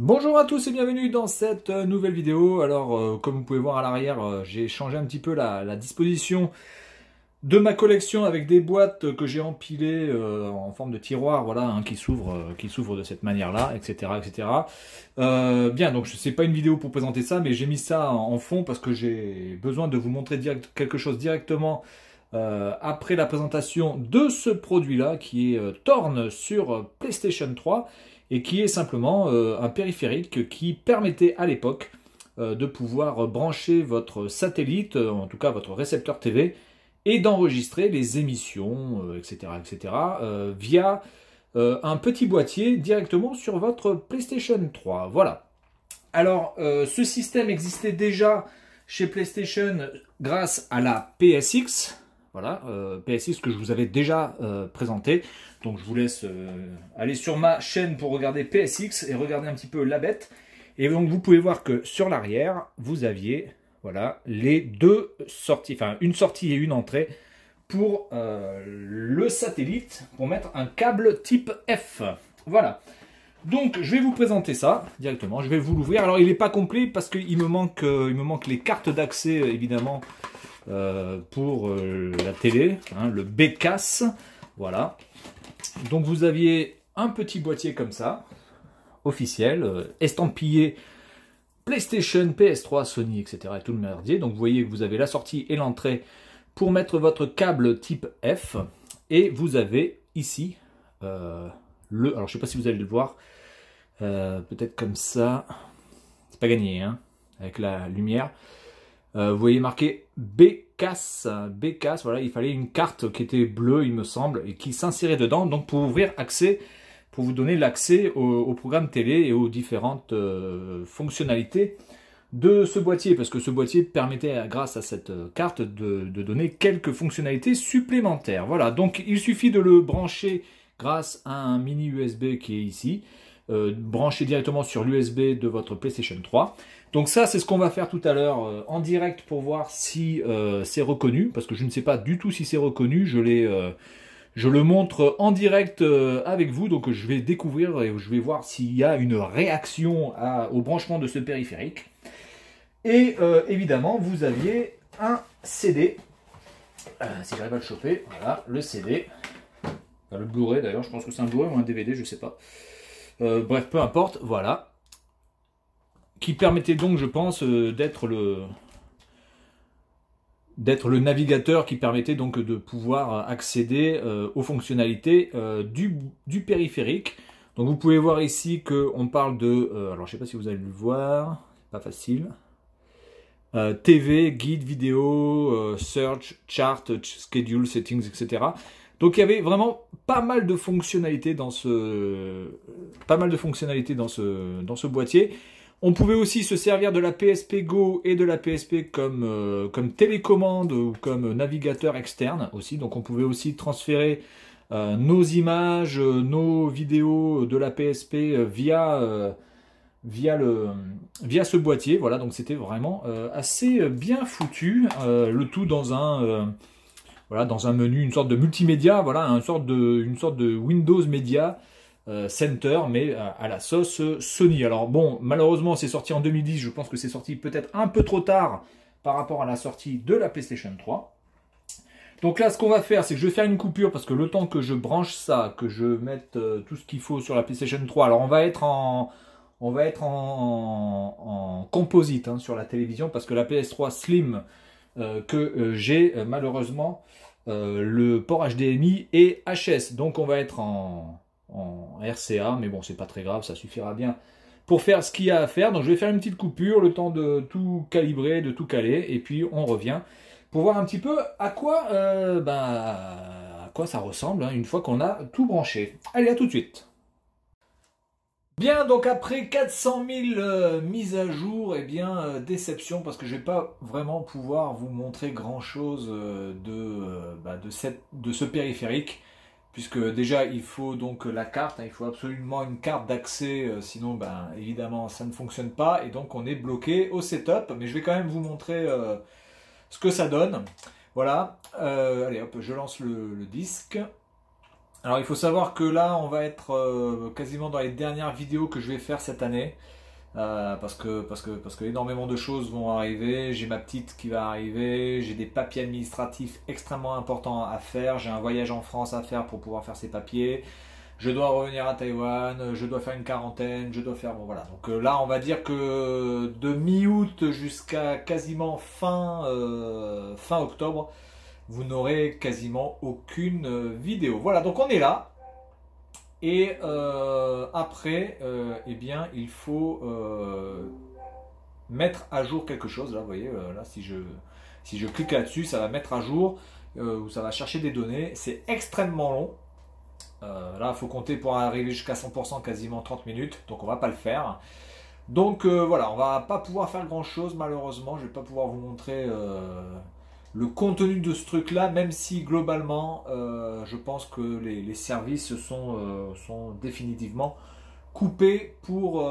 Bonjour à tous et bienvenue dans cette nouvelle vidéo. Alors, comme vous pouvez voir à l'arrière, j'ai changé un petit peu la disposition de ma collection avec des boîtes que j'ai empilées en forme de tiroir, voilà, hein, qui s'ouvrent de cette manière-là, etc., etc. Bien, donc c'est pas une vidéo pour présenter ça, mais j'ai mis ça en fond parce que j'ai besoin de vous montrer quelque chose directement après la présentation de ce produit-là qui est Torn sur PlayStation 3 et qui est simplement un périphérique qui permettait à l'époque de pouvoir brancher votre satellite, en tout cas votre récepteur TV, et d'enregistrer les émissions, etc., etc., via un petit boîtier directement sur votre PlayStation 3. Voilà. Alors, ce système existait déjà chez PlayStation grâce à la PSX. Voilà, PSX que je vous avais déjà présenté. Donc je vous laisse aller sur ma chaîne pour regarder PSX et regarder un petit peu la bête. Et donc vous pouvez voir que sur l'arrière, vous aviez voilà, les deux sorties, enfin une sortie et une entrée pour le satellite, pour mettre un câble type F. Voilà. Donc je vais vous présenter ça directement, je vais vous l'ouvrir. Alors il n'est pas complet parce qu'il me manque les cartes d'accès évidemment pour la télé, hein, le BCAS, voilà. Donc vous aviez un petit boîtier comme ça, officiel, estampillé PlayStation, PS3, Sony, etc. et tout le merdier. Donc vous voyez que vous avez la sortie et l'entrée pour mettre votre câble type F. Et vous avez ici alors je ne sais pas si vous allez le voir, peut-être comme ça, c'est pas gagné, hein, avec la lumière. Vous voyez marqué BCAS, BCAS, voilà, il fallait une carte qui était bleue, il me semble, et qui s'insérait dedans, donc pour ouvrir accès, pour vous donner l'accès au programme télé et aux différentes fonctionnalités de ce boîtier, parce que ce boîtier permettait, grâce à cette carte, de donner quelques fonctionnalités supplémentaires. Voilà, donc il suffit de le brancher grâce à un mini USB qui est ici, branché directement sur l'USB de votre PlayStation 3. Donc ça, c'est ce qu'on va faire tout à l'heure en direct pour voir si c'est reconnu, parce que je ne sais pas du tout si c'est reconnu. Je le montre en direct avec vous, donc je vais découvrir et je vais voir s'il y a une réaction au branchement de ce périphérique. Et évidemment, vous aviez un CD, si j'arrive à le choper, voilà, le CD, enfin, le Blu-ray d'ailleurs, je pense que c'est un Blu-ray ou un DVD, je ne sais pas. Bref, peu importe, voilà. Qui permettait donc, je pense, d'être le navigateur qui permettait donc de pouvoir accéder aux fonctionnalités du périphérique. Donc vous pouvez voir ici qu'on parle de, alors je ne sais pas si vous allez le voir, c'est pas facile. TV, guide, vidéo, search, chart, schedule, settings, etc. Donc il y avait vraiment pas mal de fonctionnalités dans ce boîtier. On pouvait aussi se servir de la PSP Go et de la PSP comme télécommande ou comme navigateur externe aussi. Donc on pouvait aussi transférer nos images, nos vidéos de la PSP via ce boîtier. Voilà, donc c'était vraiment assez bien foutu. Le tout dans voilà, dans un menu, une sorte de multimédia, voilà, une sorte de Windows Media Center, mais à la sauce Sony. Alors bon, malheureusement, c'est sorti en 2010. Je pense que c'est sorti peut-être un peu trop tard par rapport à la sortie de la PlayStation 3. Donc là, ce qu'on va faire, c'est que je vais faire une coupure parce que le temps que je branche ça, que je mette tout ce qu'il faut sur la PlayStation 3. Alors on va être en composite hein, sur la télévision parce que la PS3 Slim que j'ai malheureusement le port HDMI et HS. Donc on va être en RCA, mais bon c'est pas très grave, ça suffira bien pour faire ce qu'il y a à faire. Donc je vais faire une petite coupure, le temps de tout calibrer, de tout caler, et puis on revient pour voir un petit peu à quoi ça ressemble hein, une fois qu'on a tout branché. Allez, à tout de suite. Bien, donc après 400 000 mises à jour, eh bien, déception, parce que je ne vais pas vraiment pouvoir vous montrer grand-chose de ce périphérique, puisque déjà, il faut donc la carte, hein, il faut absolument une carte d'accès, sinon, ben, évidemment, ça ne fonctionne pas, et donc on est bloqué au setup, mais je vais quand même vous montrer ce que ça donne. Voilà, allez hop, je lance le disque. Alors il faut savoir que là on va être quasiment dans les dernières vidéos que je vais faire cette année. Parce que énormément de choses vont arriver. J'ai ma petite qui va arriver, j'ai des papiers administratifs extrêmement importants à faire, j'ai un voyage en France à faire pour pouvoir faire ces papiers. Je dois revenir à Taïwan, je dois faire une quarantaine, je dois faire... Bon voilà, donc là on va dire que de mi-août jusqu'à quasiment fin octobre, vous n'aurez quasiment aucune vidéo. Voilà, donc on est là. Et après, eh bien, il faut mettre à jour quelque chose. Là, vous voyez, là, si je clique là-dessus, ça va mettre à jour, ou ça va chercher des données. C'est extrêmement long. Là, il faut compter pour arriver jusqu'à 100% quasiment 30 minutes, donc on va pas le faire. Donc voilà, on va pas pouvoir faire grand chose malheureusement, je vais pas pouvoir vous montrer le contenu de ce truc là, même si globalement je pense que les services sont définitivement coupés pour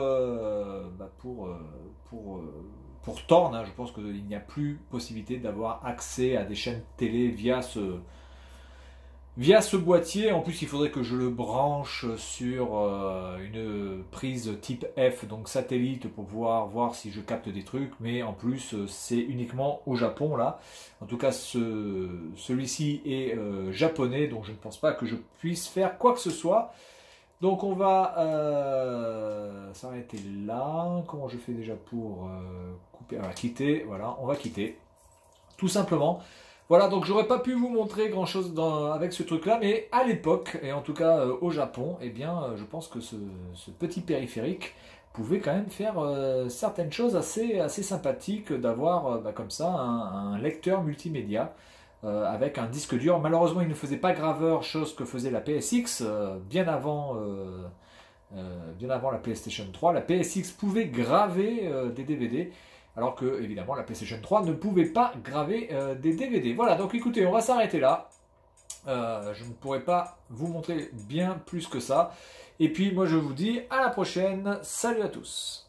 Torn, hein. Je pense qu'il n'y a plus possibilité d'avoir accès à des chaînes télé via ce boîtier. En plus, il faudrait que je le branche sur une prise type F, donc satellite, pour pouvoir voir si je capte des trucs. Mais en plus, c'est uniquement au Japon, là. En tout cas, celui-ci est japonais, donc je ne pense pas que je puisse faire quoi que ce soit. Donc on va s'arrêter là. Comment je fais déjà pour couper? Quitter, voilà, on va quitter. Tout simplement. Voilà, donc j'aurais pas pu vous montrer grand chose avec ce truc là, mais à l'époque, et en tout cas au Japon, eh bien je pense que ce petit périphérique pouvait quand même faire certaines choses assez sympathiques d'avoir comme ça un lecteur multimédia avec un disque dur. Malheureusement il ne faisait pas graveur, chose que faisait la PSX bien avant la PlayStation 3. La PSX pouvait graver des DVD. Alors que, évidemment, la PlayStation 3 ne pouvait pas graver des DVD. Voilà, donc écoutez, on va s'arrêter là. Je ne pourrai pas vous montrer bien plus que ça. Et puis, moi, je vous dis à la prochaine. Salut à tous.